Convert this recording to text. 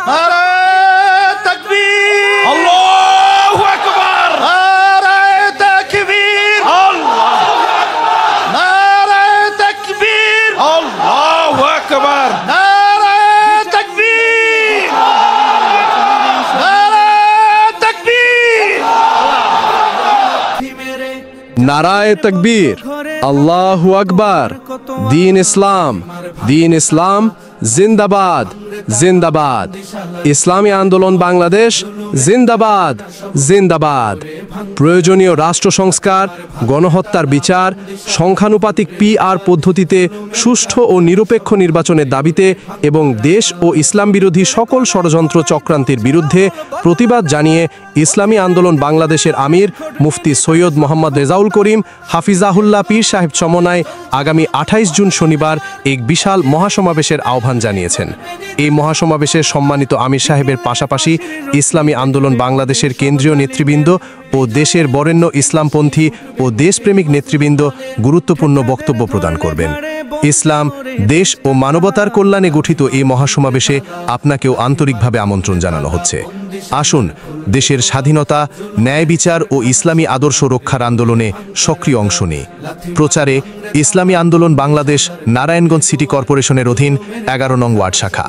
নারায়ে তাকবীর, আল্লাহু আকবার, নারায়ে তাকবীর, নারায়ে তাকবীর, আল্লাহু আকবার, নারায়ে তাকবীর, নারায়ে তাকবীর। নারায়ে তাকবীর, আল্লাহু আকবার। দ্বীন ইসলাম জিন্দাবাদ জিন্দাবাদ। ইসলামী আন্দোলন বাংলাদেশ জিন্দাবাদ জিন্দাবাদ। প্রয়োজনীয় রাষ্ট্র সংস্কার, গণহত্যার বিচার, সংখ্যানুপাতিক PR পদ্ধতিতে সুষ্ঠু ও নিরপেক্ষ নির্বাচনের দাবিতে এবং দেশ ও ইসলাম বিরোধী সকল ষড়যন্ত্র চক্রান্তের বিরুদ্ধে প্রতিবাদ জানিয়ে ইসলামী আন্দোলন বাংলাদেশের আমির মুফতি সৈয়দ মোহাম্মদ রেজাউল করিম হাফিজাহুল্লাহ পীর সাহেব চমনায় আগামী 28 জুন শনিবার এক বিশাল মহাসমাবেশের আহ্বান জানিয়েছেন। এই মহাসমাবেশের সম্মানিত আমির সাহেবের পাশাপাশি ইসলামী আন্দোলন বাংলাদেশের কেন্দ্রীয় নেতৃবৃন্দ ও দেশের বরেণ্য ইসলামপন্থী ও দেশপ্রেমিক নেতৃবৃন্দ গুরুত্বপূর্ণ বক্তব্য প্রদান করবেন। ইসলাম, দেশ ও মানবতার কল্যাণে গঠিত এই মহাসমাবেশে আপনাকেও আন্তরিকভাবে আমন্ত্রণ জানানো হচ্ছে। আসুন দেশের স্বাধীনতা, ন্যায় বিচার ও ইসলামী আদর্শ রক্ষার আন্দোলনে সক্রিয় অংশ নিই। প্রচারে ইসলামী আন্দোলন বাংলাদেশ, নারায়ণগঞ্জ সিটি কর্পোরেশনের অধীন 11 নং ওয়ার্ড শাখা।